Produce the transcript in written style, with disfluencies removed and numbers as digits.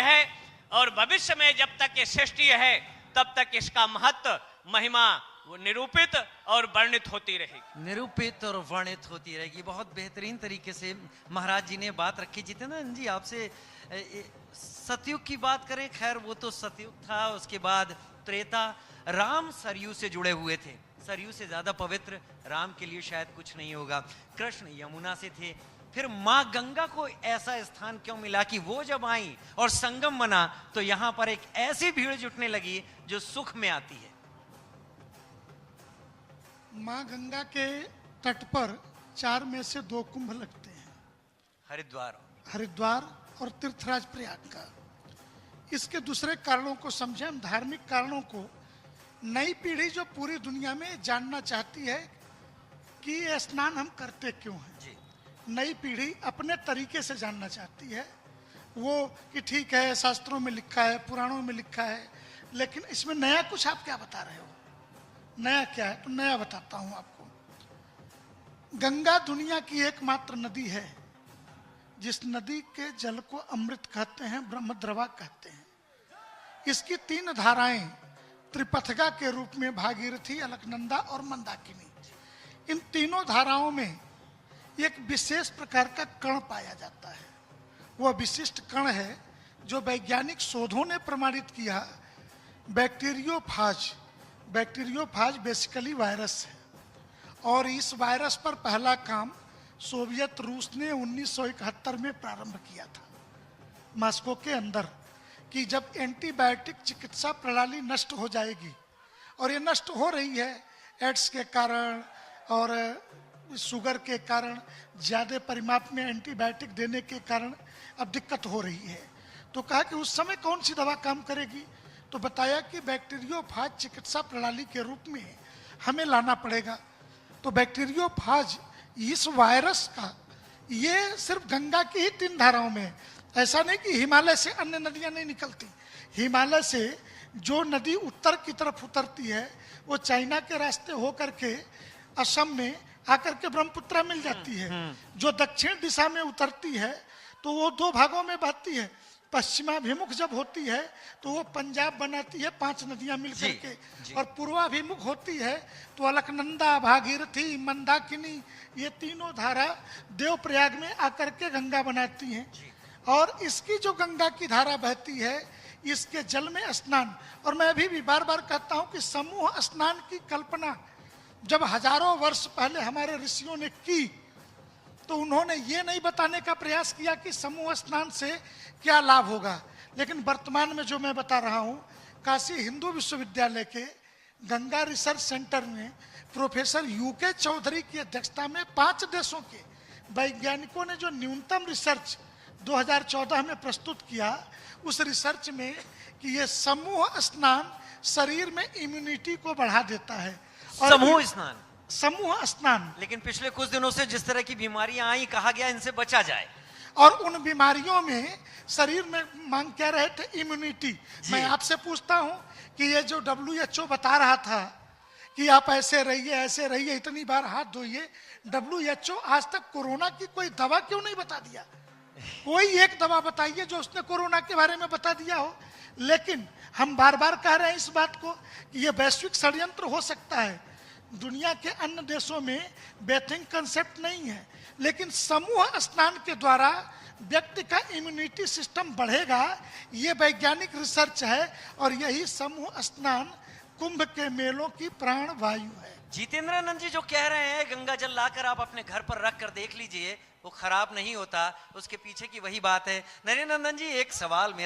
है और भविष्य में जब तक ये सृष्टि है तब तक इसका महत्व, महिमा वो निरूपित और वर्णित होती रहेगी। निरूपित और वर्णित होती रहेगी। बहुत बेहतरीन तरीके से महाराज जी ने बात रखी। जितेंद्र जी, आपसे सतयुग की बात करें, खैर वो तो सतयुग था, उसके बाद त्रेता। राम सरयू से जुड़े हुए थे, सरयू से ज्यादा पवित्र राम के लिए शायद कुछ नहीं होगा। कृष्ण यमुना से थे, फिर माँ गंगा को ऐसा स्थान क्यों मिला कि वो जब आई और संगम बना तो यहां पर एक ऐसी भीड़ जुटने लगी जो सुख में आती है। माँ गंगा के तट पर 4 में से 2 कुंभ लगते हैं, हरिद्वार और तीर्थराज प्रयाग का। इसके दूसरे कारणों को समझें हम, धार्मिक कारणों को। नई पीढ़ी जो पूरी दुनिया में जानना चाहती है कि ये स्नान हम करते क्यों हैं जी। नई पीढ़ी अपने तरीके से जानना चाहती है वो, कि ठीक है शास्त्रों में लिखा है, पुराणों में लिखा है, लेकिन इसमें नया कुछ आप क्या बता रहे हो? नया क्या है? तो नया बताता हूं आपको। गंगा दुनिया की एकमात्र नदी है जिस नदी के जल को अमृत कहते हैं, ब्रह्मद्रवा कहते हैं। इसकी 3 धाराएं त्रिपथगा के रूप में भागीरथी, अलकनंदा और मंदाकिनी। इन तीनों धाराओं में एक विशेष प्रकार का कण पाया जाता है। वह विशिष्ट कण है जो वैज्ञानिक शोधों ने प्रमाणित किया, बैक्टीरियोफाज। बैक्टीरियोफाज बेसिकली वायरस है और इस वायरस पर पहला काम सोवियत रूस ने 1971 में प्रारंभ किया था मॉस्को के अंदर, कि जब एंटीबायोटिक चिकित्सा प्रणाली नष्ट हो जाएगी, और ये नष्ट हो रही है एड्स के कारण और शुगर के कारण, ज़्यादा परिमाप में एंटीबायोटिक देने के कारण अब दिक्कत हो रही है। तो कहा कि उस समय कौन सी दवा काम करेगी? तो बताया कि बैक्टीरियोफाज चिकित्सा प्रणाली के रूप में हमें लाना पड़ेगा। तो बैक्टीरियोफाज इस वायरस का, ये सिर्फ गंगा की ही 3 धाराओं में, ऐसा नहीं कि हिमालय से अन्य नदियां नहीं निकलती। हिमालय से जो नदी उत्तर की तरफ उतरती है वो चाइना के रास्ते होकर के असम में आकर के ब्रह्मपुत्रा मिल जाती है। जो दक्षिण दिशा में उतरती है तो वो 2 भागों में बहती है। पश्चिमाभिमुख जब होती है तो वो पंजाब बनाती है 5 नदियां मिलकर के, और पूर्वाभिमुख होती है तो अलकनंदा, भागीरथी, मंदाकिनी, ये तीनों धारा देवप्रयाग में आकर के गंगा बनाती हैं। और इसकी जो गंगा की धारा बहती है, इसके जल में स्नान, और मैं अभी भी बार बार कहता हूं कि समूह स्नान की कल्पना जब हजारों वर्ष पहले हमारे ऋषियों ने की तो उन्होंने ये नहीं बताने का प्रयास किया कि समूह स्नान से क्या लाभ होगा। लेकिन वर्तमान में जो मैं बता रहा हूँ, काशी हिंदू विश्वविद्यालय के गंगा रिसर्च सेंटर में प्रोफेसर यूके चौधरी की अध्यक्षता में 5 देशों के वैज्ञानिकों ने जो न्यूनतम रिसर्च 2014 में प्रस्तुत किया, उस रिसर्च में कि ये समूह स्नान शरीर में इम्यूनिटी को बढ़ा देता है। और समूह स्नान, लेकिन पिछले कुछ दिनों से जिस तरह की बीमारियां आई, कहा गया इनसे बचा जाए, और उन बीमारियों में शरीर में मांग क्या रहे थे? इम्यूनिटी। मैं आपसे पूछता हूं कि ये जो WHO बता रहा था कि आप ऐसे रहिए, इतनी बार हाथ धोइए, WHO आज तक कोरोना की कोई दवा क्यों नहीं बता दिया? कोई एक दवा बताइए जो उसने कोरोना के बारे में बता दिया हो। लेकिन हम बार बार कह रहे हैं इस बात को कि यह वैश्विक षड्यंत्र हो सकता है। दुनिया के अन्य देशों में बेथिंग कंसेप्ट नहीं है, लेकिन समूह स्नान के द्वारा व्यक्ति का इम्यूनिटी सिस्टम बढ़ेगा, ये वैज्ञानिक रिसर्च है। और यही समूह स्नान कुंभ के मेलों की प्राण वायु है। जितेंद्रानंद जी जो कह रहे हैं, गंगा जल लाकर आप अपने घर पर रख कर देख लीजिए, वो खराब नहीं होता, उसके पीछे की वही बात है। नरेंद्र नंदन जी, एक सवाल मेरा